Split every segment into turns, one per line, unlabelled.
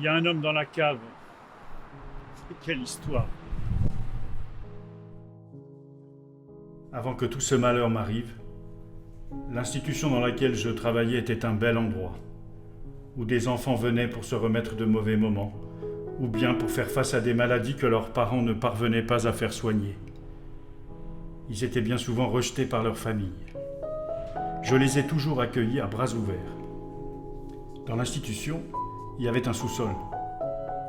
Il y a un homme dans la cave. Et quelle histoire!
Avant que tout ce malheur m'arrive, l'institution dans laquelle je travaillais était un bel endroit, où des enfants venaient pour se remettre de mauvais moments, ou bien pour faire face à des maladies que leurs parents ne parvenaient pas à faire soigner. Ils étaient bien souvent rejetés par leur famille. Je les ai toujours accueillis à bras ouverts. Dans l'institution, il y avait un sous-sol.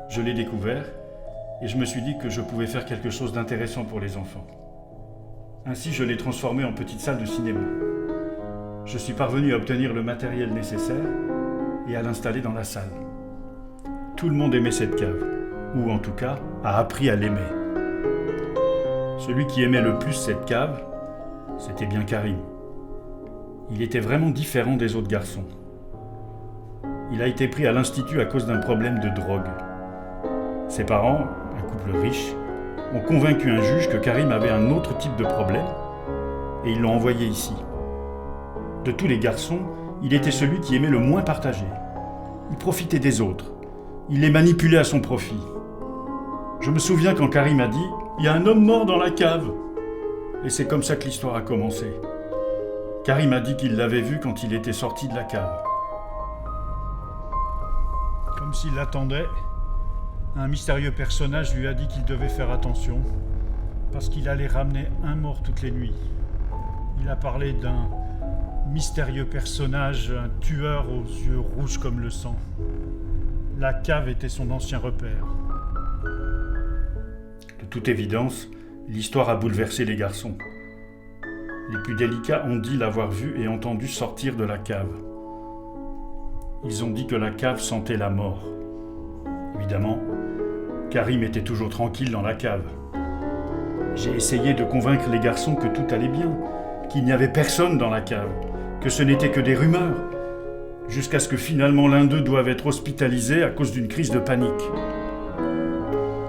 Je l'ai découvert et je me suis dit que je pouvais faire quelque chose d'intéressant pour les enfants. Ainsi, je l'ai transformé en petite salle de cinéma. Je suis parvenu à obtenir le matériel nécessaire et à l'installer dans la salle. Tout le monde aimait cette cave, ou en tout cas, a appris à l'aimer. Celui qui aimait le plus cette cave, c'était bien Karim. Il était vraiment différent des autres garçons. Il a été pris à l'institut à cause d'un problème de drogue. Ses parents, un couple riche, ont convaincu un juge que Karim avait un autre type de problème et ils l'ont envoyé ici. De tous les garçons, il était celui qui aimait le moins partager. Il profitait des autres. Il les manipulait à son profit. Je me souviens quand Karim a dit « Il y a un homme mort dans la cave !» Et c'est comme ça que l'histoire a commencé. Karim a dit qu'il l'avait vu quand il était sorti de la cave. Comme s'il l'attendait, un mystérieux personnage lui a dit qu'il devait faire attention, parce qu'il allait ramener un mort toutes les nuits. Il a parlé d'un mystérieux personnage, un tueur aux yeux rouges comme le sang. La cave était son ancien repère. De toute évidence, l'histoire a bouleversé les garçons. Les plus délicats ont dit l'avoir vu et entendu sortir de la cave. Ils ont dit que la cave sentait la mort. Évidemment, Karim était toujours tranquille dans la cave. J'ai essayé de convaincre les garçons que tout allait bien, qu'il n'y avait personne dans la cave, que ce n'était que des rumeurs, jusqu'à ce que finalement l'un d'eux doive être hospitalisé à cause d'une crise de panique.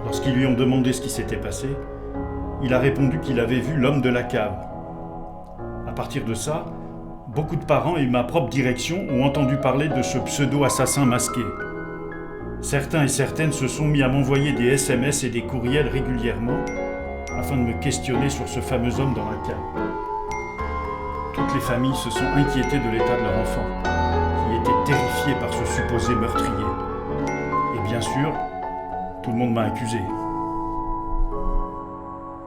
Lorsqu'ils lui ont demandé ce qui s'était passé, il a répondu qu'il avait vu l'homme de la cave. À partir de ça, beaucoup de parents et ma propre direction ont entendu parler de ce pseudo-assassin masqué. Certains et certaines se sont mis à m'envoyer des SMS et des courriels régulièrement afin de me questionner sur ce fameux homme dans la cave. Toutes les familles se sont inquiétées de l'état de leur enfant, qui était terrifié par ce supposé meurtrier. Et bien sûr, tout le monde m'a accusé.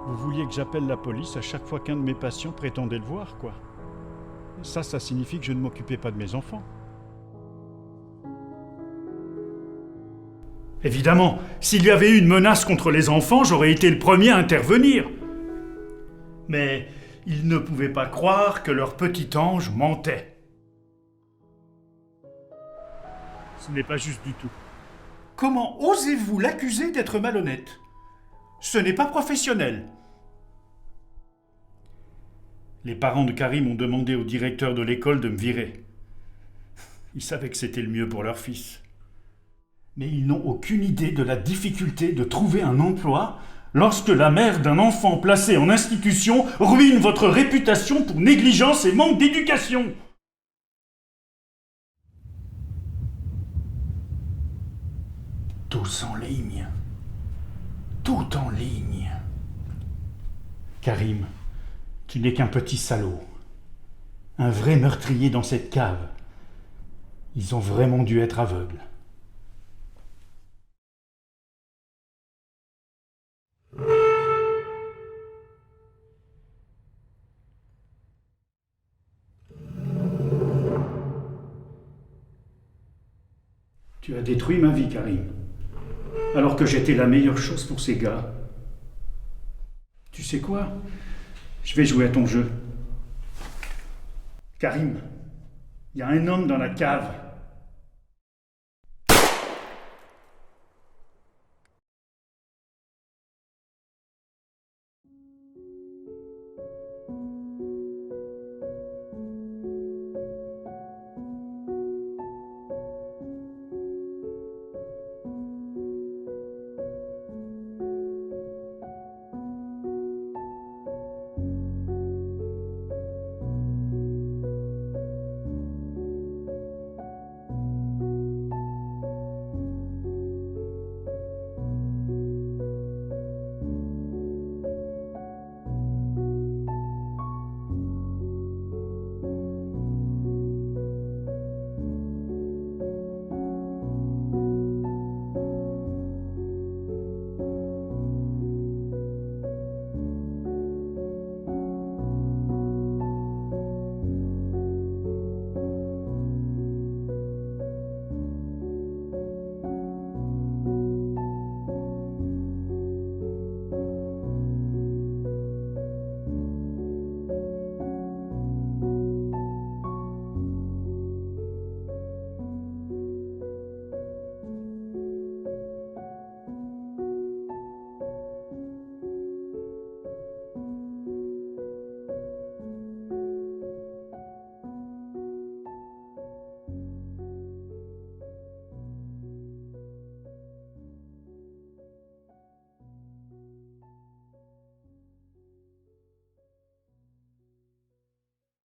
Vous vouliez que j'appelle la police à chaque fois qu'un de mes patients prétendait le voir, quoi. Ça signifie que je ne m'occupais pas de mes enfants.
Évidemment, s'il y avait eu une menace contre les enfants, j'aurais été le premier à intervenir. Mais ils ne pouvaient pas croire que leur petit ange mentait.
Ce n'est pas juste du tout.
Comment osez-vous l'accuser d'être malhonnête? Ce n'est pas professionnel. Les parents de Karim ont demandé au directeur de l'école de me virer. Ils savaient que c'était le mieux pour leur fils. Mais ils n'ont aucune idée de la difficulté de trouver un emploi lorsque la mère d'un enfant placé en institution ruine votre réputation pour négligence et manque d'éducation. Tous en ligne. Tout en ligne. Karim, tu n'es qu'un petit salaud. Un vrai meurtrier dans cette cave. Ils ont vraiment dû être aveugles. Tu as détruit ma vie, Karim. Alors que j'étais la meilleure chose pour ces gars. Tu sais quoi? Je vais jouer à ton jeu. Karim, il y a un homme dans la cave.